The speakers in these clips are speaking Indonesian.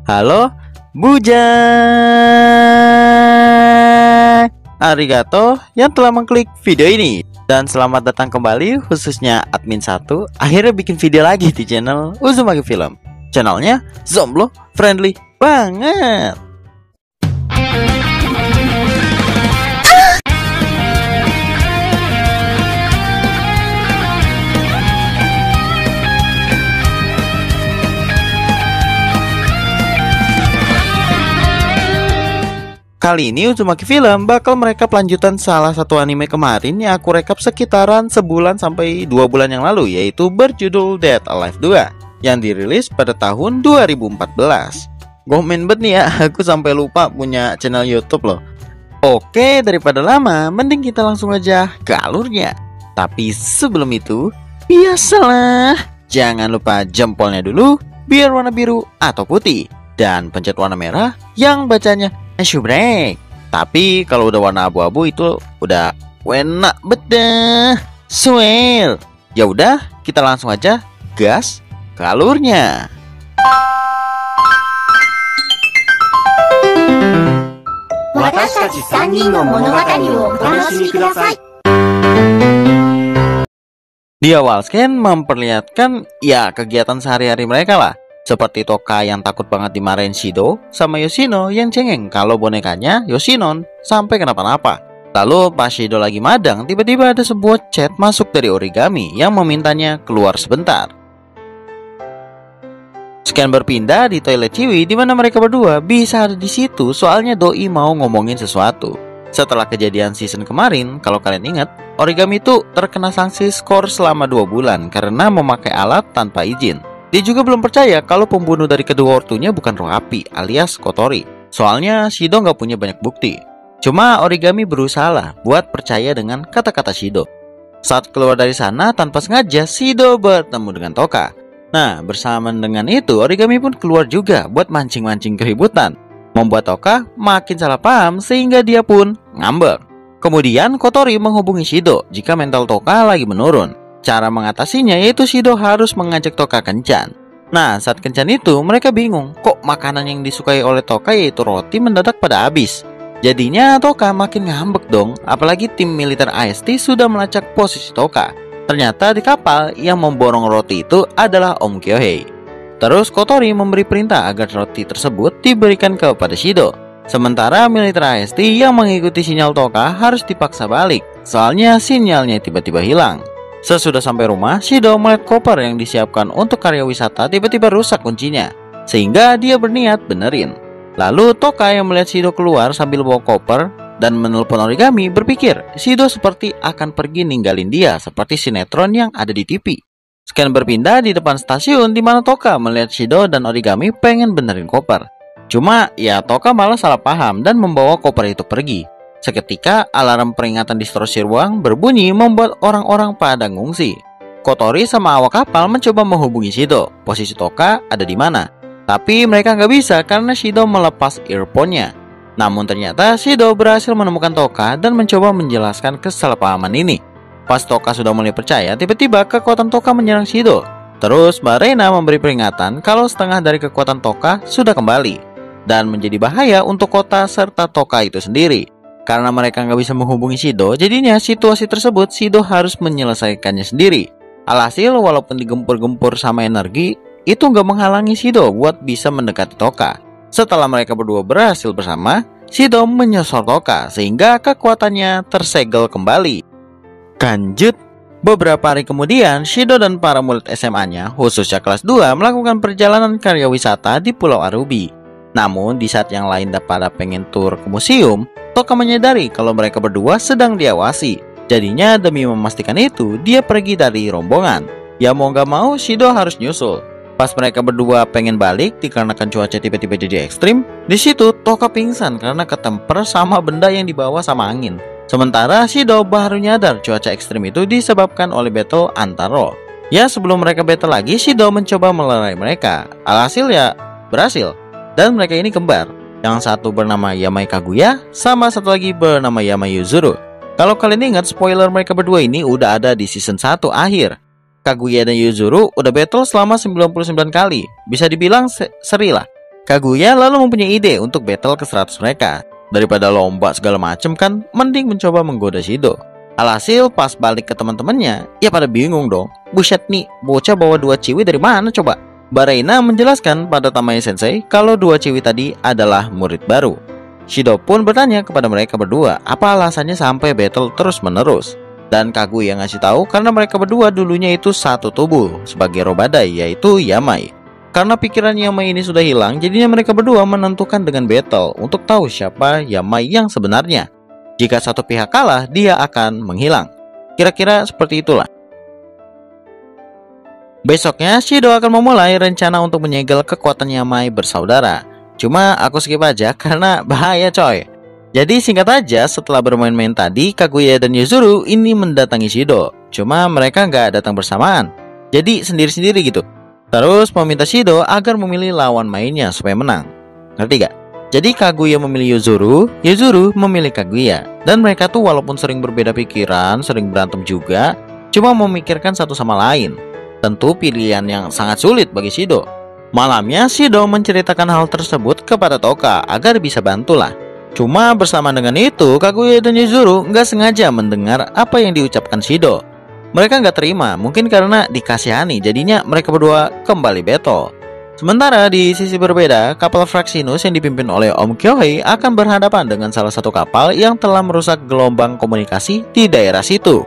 Halo, Bujang. Arigato yang telah mengklik video ini. Dan selamat datang kembali khususnya admin 1 akhirnya bikin video lagi di channel Uzumaki Film. Channelnya Zomblo friendly banget. Kali ini Uzumaki Film bakal merekap lanjutan salah satu anime kemarin yang aku rekap sekitaran sebulan sampai 2 bulan yang lalu, yaitu berjudul Dead Alive 2 yang dirilis pada tahun 2014. Gomen banget nih ya, aku sampai lupa punya channel YouTube loh. Oke, daripada lama, mending kita langsung aja ke alurnya. Tapi sebelum itu, biasalah, jangan lupa jempolnya dulu biar warna biru atau putih, dan pencet warna merah yang bacanya syubrek. Tapi kalau udah warna abu-abu itu udah enak bedah. Swell. Ya udah, kita langsung aja gas ke alurnya. Di awal scan memperlihatkan ya kegiatan sehari-hari mereka lah. Seperti Toka yang takut banget dimarahin Shido, sama Yoshino yang cengeng kalau bonekanya Yoshinon sampai kenapa-napa. Lalu pas Shido lagi madang, tiba-tiba ada sebuah chat masuk dari Origami yang memintanya keluar sebentar. Scan berpindah di toilet Ciwi di mana mereka berdua bisa ada di situ soalnya Doi mau ngomongin sesuatu. Setelah kejadian season kemarin, kalau kalian ingat, Origami itu terkena sanksi skor selama 2 bulan karena memakai alat tanpa izin. Dia juga belum percaya kalau pembunuh dari kedua ortunya bukan roh api alias Kotori. Soalnya Shido nggak punya banyak bukti. Cuma Origami berusaha lah buat percaya dengan kata-kata Shido. Saat keluar dari sana tanpa sengaja Shido bertemu dengan Toka. Nah, bersamaan dengan itu Origami pun keluar juga buat mancing-mancing keributan, membuat Toka makin salah paham sehingga dia pun ngambek. Kemudian Kotori menghubungi Shido jika mental Toka lagi menurun. Cara mengatasinya yaitu Shido harus mengajak Toka kencan. Nah, saat kencan itu mereka bingung, kok makanan yang disukai oleh Toka yaitu roti mendadak pada habis. Jadinya Toka makin ngambek dong, apalagi tim militer AST sudah melacak posisi Toka. Ternyata di kapal yang memborong roti itu adalah Om Kyohei. Terus Kotori memberi perintah agar roti tersebut diberikan kepada Shido. Sementara militer AST yang mengikuti sinyal Toka harus dipaksa balik, soalnya sinyalnya tiba-tiba hilang. Sesudah sampai rumah, Shido melihat koper yang disiapkan untuk karya wisata tiba-tiba rusak kuncinya, sehingga dia berniat benerin. Lalu Toka yang melihat Shido keluar sambil bawa koper dan menelpon Origami berpikir Shido seperti akan pergi ninggalin dia seperti sinetron yang ada di TV. Scan berpindah di depan stasiun di mana Toka melihat Shido dan Origami pengen benerin koper. Cuma ya Toka malah salah paham dan membawa koper itu pergi. Seketika alarm peringatan distorsi ruang berbunyi membuat orang-orang pada ngungsi. Kotori sama awak kapal mencoba menghubungi Shido. Posisi Toka ada di mana? Tapi mereka nggak bisa karena Shido melepas earphone-nya. Namun ternyata Shido berhasil menemukan Toka dan mencoba menjelaskan kesalahpahaman ini. Pas Toka sudah mulai percaya, tiba-tiba kekuatan Toka menyerang Shido. Terus Mbak Reina memberi peringatan kalau setengah dari kekuatan Toka sudah kembali dan menjadi bahaya untuk kota serta Toka itu sendiri. Karena mereka nggak bisa menghubungi Shido, jadinya situasi tersebut Shido harus menyelesaikannya sendiri. Alhasil walaupun digempur-gempur sama energi, itu nggak menghalangi Shido buat bisa mendekati Toka. Setelah mereka berdua berhasil bersama, Shido menyosor Toka sehingga kekuatannya tersegel kembali. Lanjut, beberapa hari kemudian Shido dan para murid SMA-nya, khususnya kelas 2, melakukan perjalanan karya wisata di Pulau Arubi. Namun di saat yang lain pada pengen tur ke museum, Toka menyadari kalau mereka berdua sedang diawasi. Jadinya demi memastikan itu, dia pergi dari rombongan. Ya mau gak mau, Shido harus nyusul. Pas mereka berdua pengen balik dikarenakan cuaca tiba-tiba jadi ekstrim, di situ Toka pingsan karena ketemper sama benda yang dibawa sama angin. Sementara Shido baru nyadar cuaca ekstrim itu disebabkan oleh battle antar roh. Ya sebelum mereka battle lagi, Shido mencoba melerai mereka. Alhasil ya berhasil. Dan mereka ini kembar. Yang satu bernama Yamai Kaguya, sama satu lagi bernama Yamai Yuzuru. Kalau kalian ingat, spoiler mereka berdua ini udah ada di season 1 akhir. Kaguya dan Yuzuru udah battle selama 99 kali. Bisa dibilang seri lah. Kaguya lalu mempunyai ide untuk battle ke-100 mereka. Daripada lomba segala macem kan, mending mencoba menggoda Shido. Alhasil pas balik ke teman-temannya, ya pada bingung dong. Buset nih, bocah bawa 2 ciwi dari mana coba? Baraina menjelaskan pada Tamae Sensei kalau 2 ciwi tadi adalah murid baru. Shido pun bertanya kepada mereka berdua apa alasannya sampai battle terus-menerus. Dan Kaguya ngasih tahu karena mereka berdua dulunya itu satu tubuh sebagai roh badai, yaitu Yamai. Karena pikiran Yamai ini sudah hilang, jadinya mereka berdua menentukan dengan battle untuk tahu siapa Yamai yang sebenarnya. Jika satu pihak kalah, dia akan menghilang. Kira-kira seperti itulah. Besoknya, Shido akan memulai rencana untuk menyegel kekuatan Yamai bersaudara. Cuma aku skip aja karena bahaya coy. Jadi singkat aja, setelah bermain-main tadi, Kaguya dan Yuzuru ini mendatangi Shido. Cuma mereka nggak datang bersamaan, jadi sendiri-sendiri gitu. Terus meminta Shido agar memilih lawan mainnya supaya menang. Ngerti gak? Jadi Kaguya memilih Yuzuru, Yuzuru memilih Kaguya. Dan mereka tuh walaupun sering berbeda pikiran, sering berantem juga, cuma memikirkan satu sama lain. Tentu pilihan yang sangat sulit bagi Shido. Malamnya Shido menceritakan hal tersebut kepada Toka agar bisa bantulah. Cuma bersama dengan itu, Kaguya dan Yuzuru nggak sengaja mendengar apa yang diucapkan Shido. Mereka nggak terima, mungkin karena dikasihani, jadinya mereka berdua kembali battle. Sementara di sisi berbeda, kapal Fraxinus yang dipimpin oleh Om Kyohei akan berhadapan dengan salah satu kapal yang telah merusak gelombang komunikasi di daerah situ.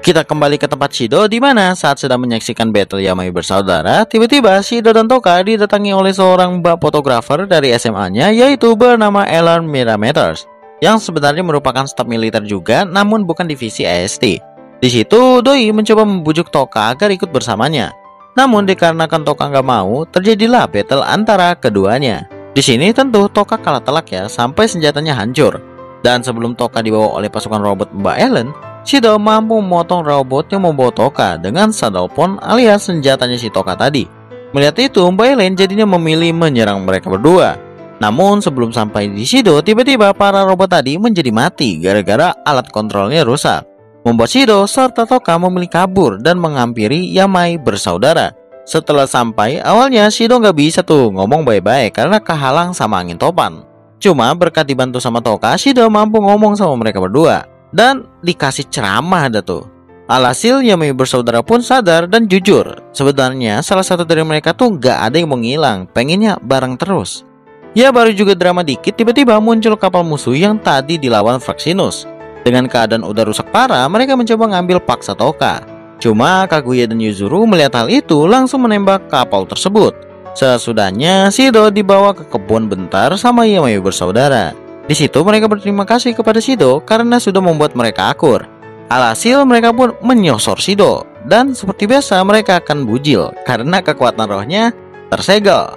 Kita kembali ke tempat Shido di mana saat sedang menyaksikan battle Yamai bersaudara, tiba-tiba Shido dan Toka didatangi oleh seorang mbak fotografer dari SMA-nya yaitu bernama Ellen Mirameters, yang sebenarnya merupakan staf militer juga namun bukan divisi AST. Di situ Doi mencoba membujuk Toka agar ikut bersamanya. Namun dikarenakan Toka nggak mau, terjadilah battle antara keduanya. Di sini tentu Toka kalah telak ya, sampai senjatanya hancur. Dan sebelum Toka dibawa oleh pasukan robot Mbak Ellen, Shido mampu memotong robot yang membawa Toka dengan sandalphone alias senjatanya si Toka tadi. Melihat itu, Mbak Ellen jadinya memilih menyerang mereka berdua. Namun sebelum sampai di Shido, tiba-tiba para robot tadi menjadi mati gara-gara alat kontrolnya rusak. Membuat Shido serta Toka memilih kabur dan menghampiri Yamai bersaudara. Setelah sampai, awalnya Shido nggak bisa tuh ngomong baik-baik karena kehalang sama angin topan. Cuma berkat dibantu sama Toka, Shido mampu ngomong sama mereka berdua. Dan dikasih ceramah dah tuh. Alhasil Yamai bersaudara pun sadar dan jujur. Sebenarnya salah satu dari mereka tuh nggak ada yang mau ngilang, pengennya bareng terus. Ya baru juga drama dikit, tiba-tiba muncul kapal musuh yang tadi dilawan Fraxinus. Dengan keadaan udah rusak parah, mereka mencoba ngambil paksa Toka. Cuma Kaguya dan Yuzuru melihat hal itu langsung menembak kapal tersebut. Sesudahnya Shido dibawa ke kebun bentar sama Yamai bersaudara. Di situ mereka berterima kasih kepada Shido karena sudah membuat mereka akur. Alhasil mereka pun menyosor Shido. Dan seperti biasa mereka akan bujil karena kekuatan rohnya tersegel.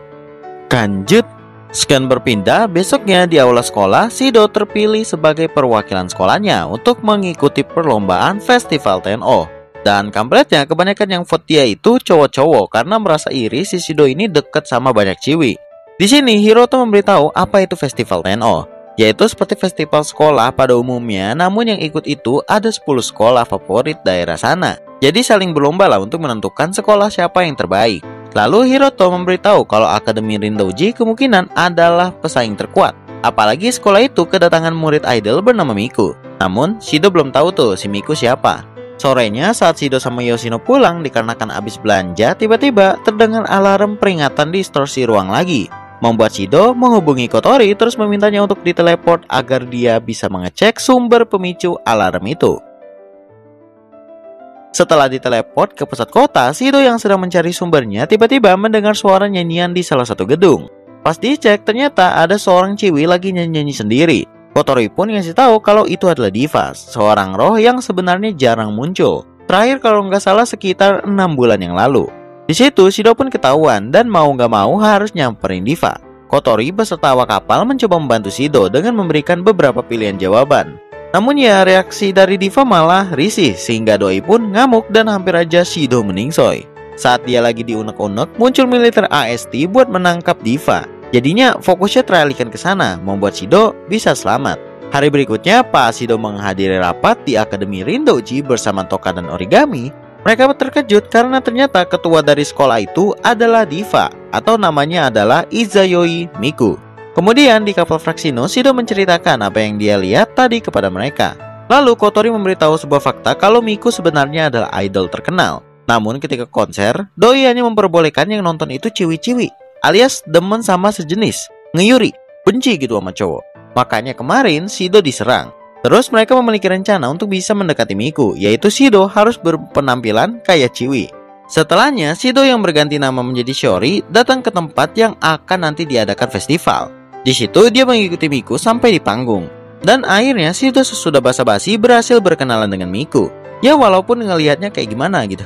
Lanjut. Sekian berpindah, besoknya di aula sekolah, Shido terpilih sebagai perwakilan sekolahnya untuk mengikuti perlombaan Festival TNO. Dan kampretnya, kebanyakan yang vote dia itu cowok-cowok karena merasa iri si Shido ini deket sama banyak ciwi. Di sini Hiroto memberitahu apa itu Festival TNO, yaitu seperti festival sekolah pada umumnya, namun yang ikut itu ada 10 sekolah favorit daerah sana. Jadi saling berlomba lah untuk menentukan sekolah siapa yang terbaik. Lalu Hiroto memberitahu kalau Akademi Rindouji kemungkinan adalah pesaing terkuat. Apalagi sekolah itu kedatangan murid idol bernama Miku. Namun Shido belum tahu tuh si Miku siapa. Sorenya saat Shido sama Yoshino pulang dikarenakan habis belanja, tiba-tiba terdengar alarm peringatan di distorsi ruang lagi. Membuat Shido menghubungi Kotori terus memintanya untuk diteleport agar dia bisa mengecek sumber pemicu alarm itu. Setelah diteleport ke pusat kota, Shido yang sedang mencari sumbernya tiba-tiba mendengar suara nyanyian di salah satu gedung. Pas dicek, ternyata ada seorang ciwi lagi nyanyi-nyanyi sendiri. Kotori pun ngasih tahu kalau itu adalah Diva, seorang roh yang sebenarnya jarang muncul. Terakhir kalau nggak salah sekitar 6 bulan yang lalu. Di situ Shido pun ketahuan dan mau nggak mau harus nyamperin Diva. Kotori beserta awak kapal mencoba membantu Shido dengan memberikan beberapa pilihan jawaban. Namun ya reaksi dari Diva malah risih sehingga Doi pun ngamuk dan hampir aja Shido meningsoy. Saat dia lagi diunek-unek, muncul militer AST buat menangkap Diva. Jadinya fokusnya teralihkan ke sana, membuat Shido bisa selamat. Hari berikutnya pas Shido menghadiri rapat di Akademi Rindouji bersama Toka dan Origami, mereka terkejut karena ternyata ketua dari sekolah itu adalah Diva. atau namanya adalah Izayoi Miku. Kemudian di kapal Fraksino, Shido menceritakan apa yang dia lihat tadi kepada mereka. Lalu Kotori memberitahu sebuah fakta kalau Miku sebenarnya adalah idol terkenal. Namun ketika konser, doi hanya memperbolehkan yang nonton itu ciwi-ciwi, alias demen sama sejenis, ngeyuri, benci gitu sama cowok. Makanya kemarin Shido diserang. Terus mereka memiliki rencana untuk bisa mendekati Miku, yaitu Shido harus berpenampilan kayak ciwi. Setelahnya, Shido yang berganti nama menjadi Shiori datang ke tempat yang akan nanti diadakan festival. Di situ dia mengikuti Miku sampai di panggung. Dan akhirnya Shido sesudah basa-basi berhasil berkenalan dengan Miku. Ya walaupun ngelihatnya kayak gimana gitu.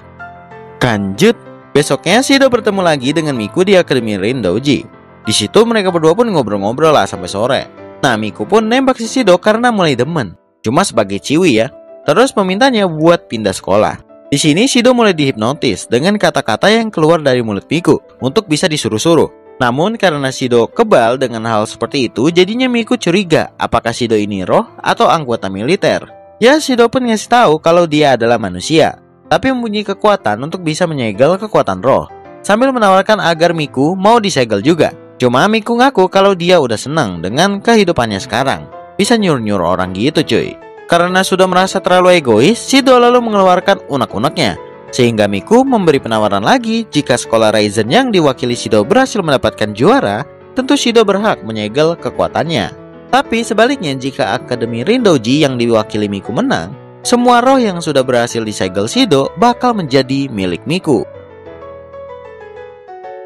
Lanjut, besoknya Shido bertemu lagi dengan Miku di Akademi Rindoji. Di situ mereka berdua pun ngobrol-ngobrol lah sampai sore. Nah, Miku pun nembak si Shido karena mulai demen. Cuma sebagai ciwi ya. Terus memintanya buat pindah sekolah. Di sini Shido mulai dihipnotis dengan kata-kata yang keluar dari mulut Miku untuk bisa disuruh-suruh. Namun karena Shido kebal dengan hal seperti itu, jadinya Miku curiga apakah Shido ini roh atau anggota militer. Ya, Shido pun ngasih tahu kalau dia adalah manusia, tapi mempunyai kekuatan untuk bisa menyegel kekuatan roh, sambil menawarkan agar Miku mau disegel juga. Cuma Miku ngaku kalau dia udah senang dengan kehidupannya sekarang, bisa nyuruh-nyuruh orang gitu cuy. Karena sudah merasa terlalu egois, Shido lalu mengeluarkan unek-uneknya, sehingga Miku memberi penawaran lagi jika sekolah Raizen yang diwakili Shido berhasil mendapatkan juara, tentu Shido berhak menyegel kekuatannya. Tapi sebaliknya, jika Akademi Rindoji yang diwakili Miku menang, semua roh yang sudah berhasil disegel Shido bakal menjadi milik Miku.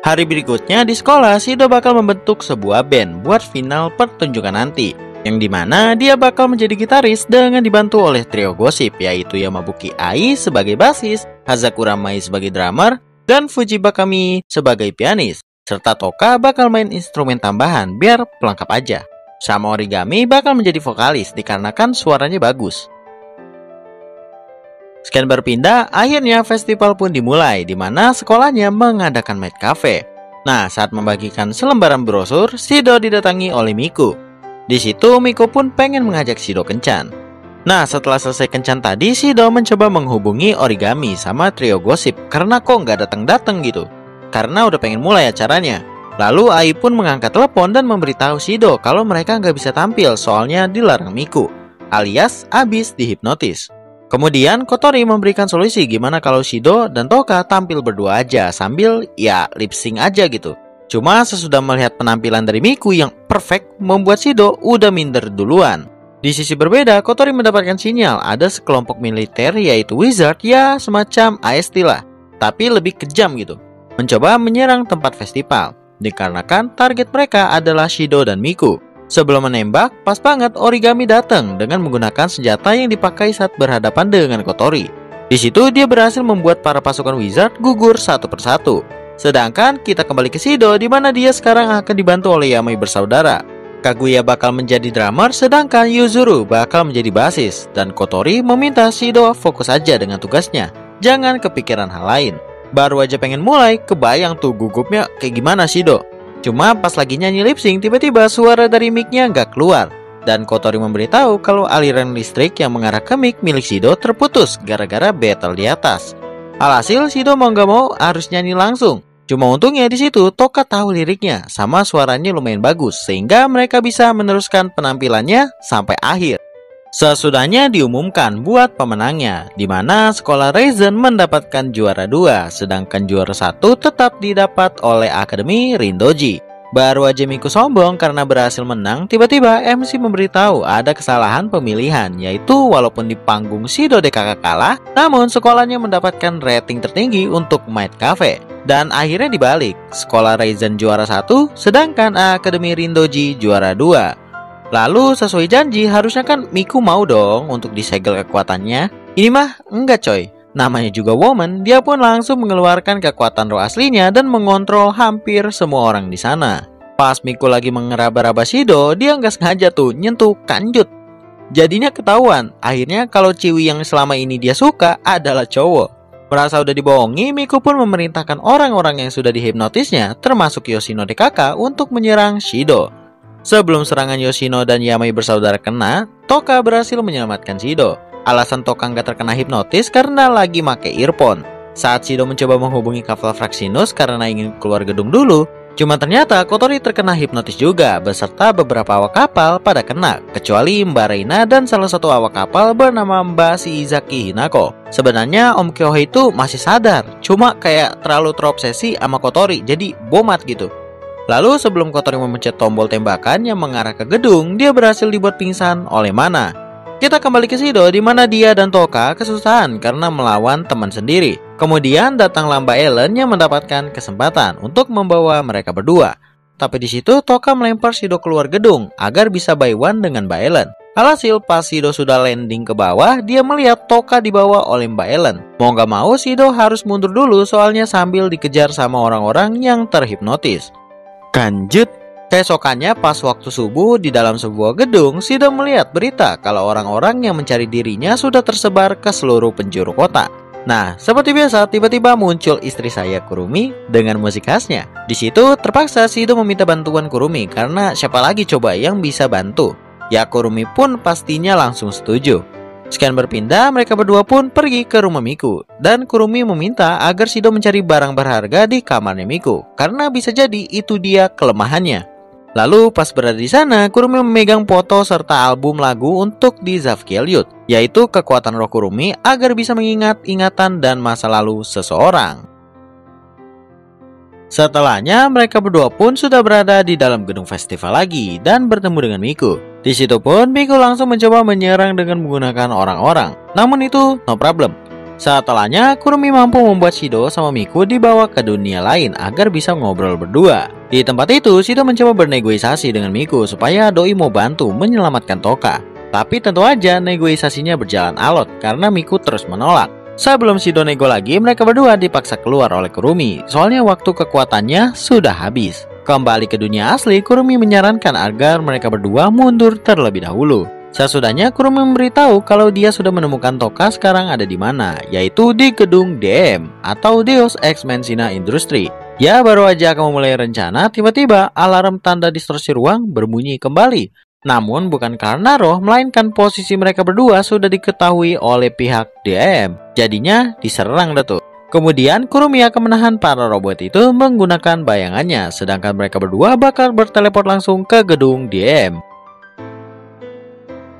Hari berikutnya di sekolah, Shido bakal membentuk sebuah band buat final pertunjukan nanti, yang dimana dia bakal menjadi gitaris dengan dibantu oleh trio gosip, yaitu Yamabuki Ai sebagai basis, Hazakura Mai sebagai drummer, dan Fujibakami sebagai pianis. Serta Toka bakal main instrumen tambahan biar pelengkap aja. Sama Origami bakal menjadi vokalis dikarenakan suaranya bagus. Sekian berpindah, akhirnya festival pun dimulai, di mana sekolahnya mengadakan maid cafe. Nah, saat membagikan selembaran brosur, Shido didatangi oleh Miku. Di situ Miku pun pengen mengajak Shido kencan. Nah, setelah selesai kencan tadi, Shido mencoba menghubungi Origami sama trio gosip karena kok nggak datang-datang gitu. Karena udah pengen mulai acaranya. Lalu Ai pun mengangkat telepon dan memberitahu Shido kalau mereka nggak bisa tampil soalnya dilarang Miku, alias abis dihipnotis. Kemudian Kotori memberikan solusi gimana kalau Shido dan Toka tampil berdua aja sambil ya lip sync aja gitu. Cuma sesudah melihat penampilan dari Miku yang perfect, membuat Shido udah minder duluan. Di sisi berbeda, Kotori mendapatkan sinyal ada sekelompok militer yaitu Wizard, ya semacam AST lah, tapi lebih kejam gitu, mencoba menyerang tempat festival, dikarenakan target mereka adalah Shido dan Miku. Sebelum menembak, pas banget Origami datang dengan menggunakan senjata yang dipakai saat berhadapan dengan Kotori. Di situ dia berhasil membuat para pasukan Wizard gugur satu persatu. Sedangkan kita kembali ke Shido, di mana dia sekarang akan dibantu oleh Yamai bersaudara. Kaguya bakal menjadi drummer, sedangkan Yuzuru bakal menjadi basis. Dan Kotori meminta Shido fokus aja dengan tugasnya, jangan kepikiran hal lain. Baru aja pengen mulai, kebayang tuh gugupnya kayak gimana Shido. Cuma pas lagi nyanyi lip sync, tiba-tiba suara dari mic-nya nggak keluar. Dan Kotori memberitahu kalau aliran listrik yang mengarah ke mic milik Shido terputus gara-gara battle di atas. Alhasil Shido mau nggak mau harus nyanyi langsung. Cuma untungnya di situ Toka tahu liriknya sama suaranya lumayan bagus, sehingga mereka bisa meneruskan penampilannya sampai akhir. Sesudahnya diumumkan buat pemenangnya, di mana sekolah Raizen mendapatkan juara 2, sedangkan juara 1 tetap didapat oleh Akademi Rindoji. Baru aja Miku sombong karena berhasil menang, tiba-tiba MC memberitahu ada kesalahan pemilihan, yaitu walaupun di panggung Shido DKK kalah, namun sekolahnya mendapatkan rating tertinggi untuk Maid Cafe. Dan akhirnya dibalik, sekolah Raizen juara 1, sedangkan Akademi Rindoji juara 2. Lalu sesuai janji harusnya kan Miku mau dong untuk disegel kekuatannya. Ini mah enggak coy, namanya juga woman, dia pun langsung mengeluarkan kekuatan roh aslinya dan mengontrol hampir semua orang di sana. Pas Miku lagi mengeraba-raba Shido, dia nggak sengaja tuh nyentuh kanjut. Jadinya ketahuan, akhirnya kalau ciwi yang selama ini dia suka adalah cowok. Merasa udah dibohongi, Miku pun memerintahkan orang-orang yang sudah dihipnotisnya, termasuk Yoshino DKK, untuk menyerang Shido. Sebelum serangan Yoshino dan Yamai bersaudara kena, Toka berhasil menyelamatkan Shido. Alasan Toka nggak terkena hipnotis karena lagi make earphone. Saat Shido mencoba menghubungi kapal Fraxinus karena ingin keluar gedung dulu, cuma ternyata Kotori terkena hipnotis juga beserta beberapa awak kapal pada kena, kecuali Mbak Reina dan salah satu awak kapal bernama Mbak Shiizaki Hinako. Sebenarnya Om Kyohei itu masih sadar, cuma kayak terlalu terobsesi sama Kotori, jadi bomat gitu. Lalu sebelum Kotori memencet tombol tembakan yang mengarah ke gedung, dia berhasil dibuat pingsan oleh Mana. Kita kembali ke Shido di mana dia dan Toka kesusahan karena melawan teman sendiri. Kemudian datanglah Mbak Ellen yang mendapatkan kesempatan untuk membawa mereka berdua. Tapi di situ Toka melempar Shido keluar gedung agar bisa buy one dengan Mbak Ellen. Alhasil pas Shido sudah landing ke bawah, dia melihat Toka dibawa oleh Mbak Ellen. Mau gak mau Shido harus mundur dulu soalnya sambil dikejar sama orang-orang yang terhipnotis. Lanjut. Keesokannya pas waktu subuh di dalam sebuah gedung, Shido melihat berita kalau orang-orang yang mencari dirinya sudah tersebar ke seluruh penjuru kota. Nah, seperti biasa tiba-tiba muncul istri saya Kurumi dengan musik khasnya. Di situ terpaksa Shido meminta bantuan Kurumi karena siapa lagi coba yang bisa bantu. Ya Kurumi pun pastinya langsung setuju. Sekian berpindah, mereka berdua pun pergi ke rumah Miku dan Kurumi meminta agar Shido mencari barang berharga di kamarnya Miku karena bisa jadi itu dia kelemahannya. Lalu pas berada di sana, Kurumi memegang foto serta album lagu untuk di Zavkelyut, yaitu kekuatan roh Kurumi agar bisa mengingat ingatan dan masa lalu seseorang. Setelahnya, mereka berdua pun sudah berada di dalam gedung festival lagi dan bertemu dengan Miku. Di situ pun Miku langsung mencoba menyerang dengan menggunakan orang-orang. Namun itu no problem. Setelahnya, Kurumi mampu membuat Shido sama Miku dibawa ke dunia lain agar bisa ngobrol berdua. Di tempat itu, Shido mencoba bernegosiasi dengan Miku supaya doi mau bantu menyelamatkan Toka. Tapi tentu aja negosiasinya berjalan alot karena Miku terus menolak. Sebelum Shido nego lagi, mereka berdua dipaksa keluar oleh Kurumi, soalnya waktu kekuatannya sudah habis. Kembali ke dunia asli, Kurumi menyarankan agar mereka berdua mundur terlebih dahulu. Sesudahnya, Kurumi memberitahu kalau dia sudah menemukan Toka sekarang ada di mana, yaitu di gedung DM atau Deus Ex Machina Industry. Ya, baru aja akan memulai rencana, tiba-tiba alarm tanda distorsi ruang berbunyi kembali. Namun bukan karena roh, melainkan posisi mereka berdua sudah diketahui oleh pihak DM. Jadinya diserang dah tuh. Kemudian Kurumi akan menahan para robot itu menggunakan bayangannya, sedangkan mereka berdua bakal berteleport langsung ke gedung DM.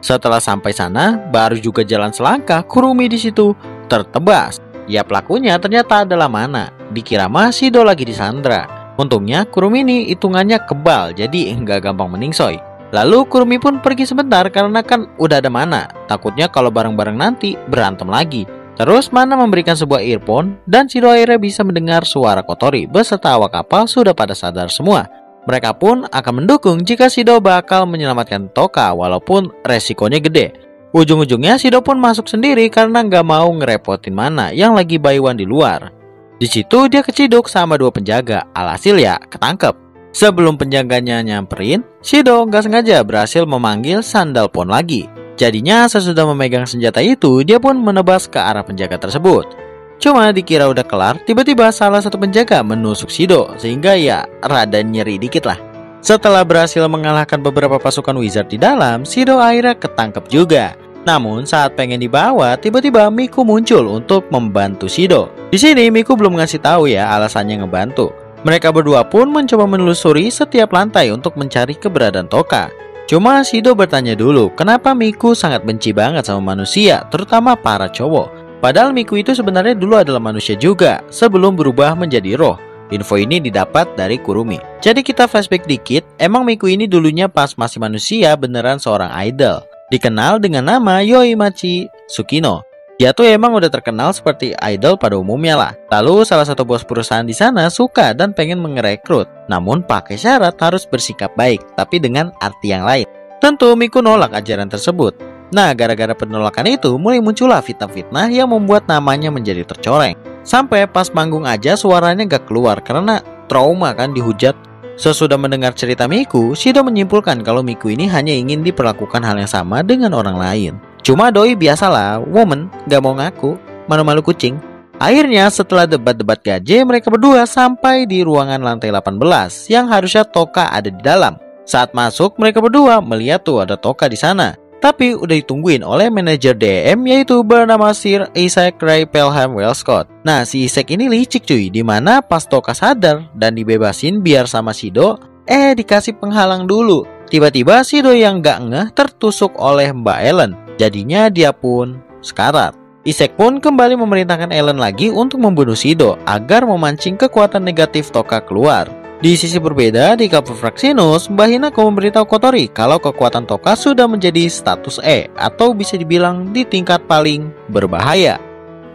Setelah sampai sana, baru juga jalan selangkah, Kurumi di situ tertebas. Ya pelakunya ternyata adalah Mana. Dikira mah Shido lagi disandra. Untungnya Kurumi ini hitungannya kebal, jadi nggak gampang meningsoy. Lalu Kurumi pun pergi sebentar karena kan udah ada Mana. Takutnya kalau bareng-bareng nanti berantem lagi. Terus Mana memberikan sebuah earphone dan Shido akhirnya bisa mendengar suara Kotori beserta awak kapal sudah pada sadar semua. Mereka pun akan mendukung jika Shido bakal menyelamatkan Toka walaupun resikonya gede. Ujung-ujungnya Shido pun masuk sendiri karena nggak mau ngerepotin Mana yang lagi buy one di luar. Di situ dia keciduk sama dua penjaga, alhasil ya ketangkep. Sebelum penjaganya nyamperin, Shido nggak sengaja berhasil memanggil sandal pon lagi. Jadinya sesudah memegang senjata itu, dia pun menebas ke arah penjaga tersebut. Cuma dikira udah kelar, tiba-tiba salah satu penjaga menusuk Shido, sehingga ya rada nyeri dikit lah. Setelah berhasil mengalahkan beberapa pasukan wizard di dalam, Shido akhirnya ketangkep juga. Namun saat pengen dibawa, tiba-tiba Miku muncul untuk membantu Shido. Di sini Miku belum ngasih tahu ya alasannya ngebantu. Mereka berdua pun mencoba menelusuri setiap lantai untuk mencari keberadaan Toka. Cuma Shido bertanya dulu, kenapa Miku sangat benci banget sama manusia, terutama para cowok. Padahal Miku itu sebenarnya dulu adalah manusia juga, sebelum berubah menjadi roh. Info ini didapat dari Kurumi. Jadi kita flashback dikit, emang Miku ini dulunya pas masih manusia beneran seorang idol. Dikenal dengan nama Yoimachi Tsukino. Dia tuh emang udah terkenal seperti idol pada umumnya lah. Lalu salah satu bos perusahaan di sana suka dan pengen mengerekrut. Namun pakai syarat harus bersikap baik, tapi dengan arti yang lain. Tentu Miku nolak ajaran tersebut. Nah, gara-gara penolakan itu mulai muncullah fitnah-fitnah yang membuat namanya menjadi tercoreng. Sampai pas manggung aja suaranya gak keluar karena trauma kan dihujat. Sesudah mendengar cerita Miku, Shido menyimpulkan kalau Miku ini hanya ingin diperlakukan hal yang sama dengan orang lain. Cuma doi biasalah, woman gak mau ngaku, malu-malu kucing. Akhirnya setelah debat-debat gaje, mereka berdua sampai di ruangan lantai 18 yang harusnya Toka ada di dalam. Saat masuk, mereka berdua melihat tuh ada Toka di sana. tapi udah ditungguin oleh manajer DM yaitu bernama Sir Isaac Ray Pelham Wellscott. Nah, si Isaac ini licik cuy, dimana pas Toka sadar dan dibebasin biar sama Shido, dikasih penghalang dulu. Tiba-tiba Shido yang gak ngeh tertusuk oleh Mbak Ellen, jadinya dia pun sekarat. Isaac pun kembali memerintahkan Ellen lagi untuk membunuh Shido agar memancing kekuatan negatif Toka keluar. Di sisi berbeda, di Cafe Fraxinus, Mbak Hinako memberitahu Kotori kalau kekuatan Toka sudah menjadi status E atau bisa dibilang di tingkat paling berbahaya.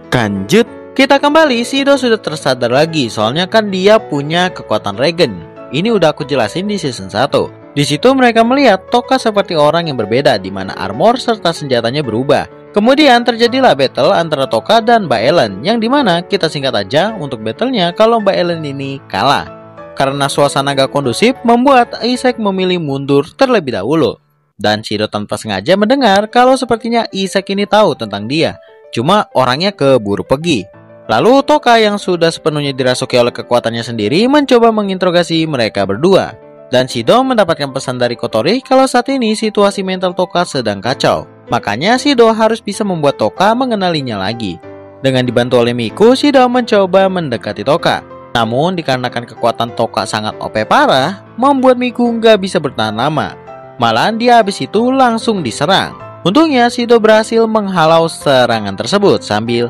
Lanjut, kita kembali, Shido sudah tersadar lagi soalnya kan dia punya kekuatan regen. Ini udah aku jelasin di season 1. Di situ mereka melihat Toka seperti orang yang berbeda di mana armor serta senjatanya berubah. Kemudian terjadilah battle antara Toka dan Mbak Ellen yang dimana kita singkat aja untuk battlenya kalau Mbak Ellen ini kalah. Karena suasana gak kondusif membuat Isaac memilih mundur terlebih dahulu. Dan Shido tanpa sengaja mendengar kalau sepertinya Isaac ini tahu tentang dia. Cuma orangnya keburu pergi. Lalu Toka yang sudah sepenuhnya dirasuki oleh kekuatannya sendiri mencoba menginterogasi mereka berdua. Dan Shido mendapatkan pesan dari Kotori kalau saat ini situasi mental Toka sedang kacau. Makanya Shido harus bisa membuat Toka mengenalinya lagi. Dengan dibantu oleh Miku, Shido mencoba mendekati Toka. Namun dikarenakan kekuatan Toka sangat OP parah, membuat Miku nggak bisa bertahan lama. Malahan dia habis itu langsung diserang. Untungnya Shido berhasil menghalau serangan tersebut sambil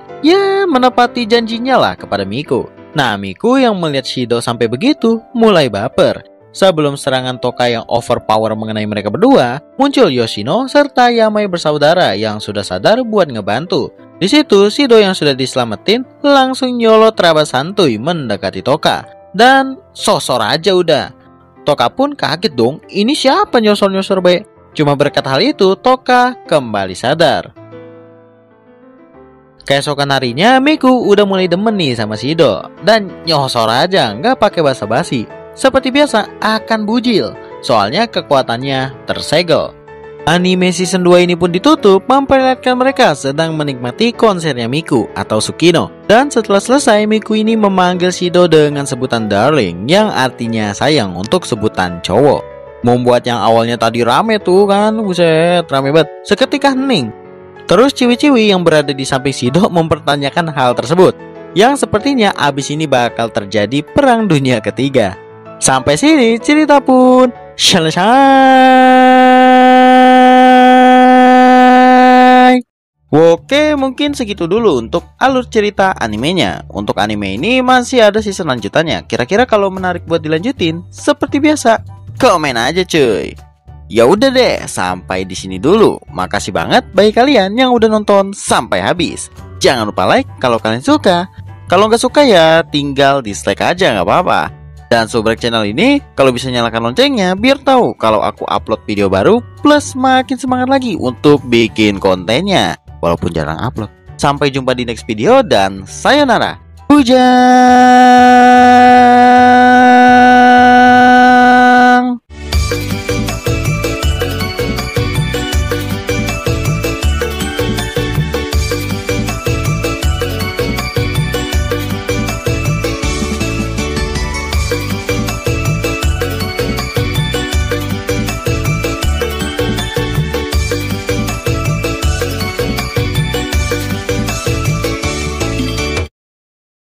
menepati janjinya lah kepada Miku. Nah, Miku yang melihat Shido sampai begitu mulai baper. Sebelum serangan Toka yang overpower mengenai mereka berdua, muncul Yoshino serta Yamai bersaudara yang sudah sadar buat ngebantu. Di situ, Shido yang sudah diselamatin langsung nyolot terabas santuy mendekati Toka. Dan sosor aja udah. Toka pun kaget dong, ini siapa nyosor-nyosor baik? Cuma berkat hal itu, Toka kembali sadar. Keesokan harinya, Miku udah mulai demen nih sama Shido. Dan nyosor aja, nggak pakai basa-basi. Seperti biasa, akan bujil. Soalnya kekuatannya tersegel. Anime season 2 ini pun ditutup memperlihatkan mereka sedang menikmati konsernya Miku atau Tsukino. Dan setelah selesai, Miku ini memanggil Shido dengan sebutan darling yang artinya sayang untuk sebutan cowok. Membuat yang awalnya tadi rame tuh kan, buset, rame banget, seketika hening. Terus ciwi-ciwi yang berada di samping Shido mempertanyakan hal tersebut, yang sepertinya abis ini bakal terjadi perang dunia ketiga. Sampai sini cerita pun selesai. Oke, mungkin segitu dulu untuk alur cerita animenya. Untuk anime ini masih ada season lanjutannya. Kira-kira kalau menarik buat dilanjutin, seperti biasa, komen aja cuy. Ya udah deh, sampai di sini dulu. Makasih banget bagi kalian yang udah nonton sampai habis. Jangan lupa like kalau kalian suka. Kalau nggak suka ya tinggal dislike aja, nggak apa-apa. Dan subrek channel ini kalau bisa nyalakan loncengnya biar tahu kalau aku upload video baru, plus makin semangat lagi untuk bikin kontennya walaupun jarang upload. Sampai jumpa di next video dan sayonara. Hujan.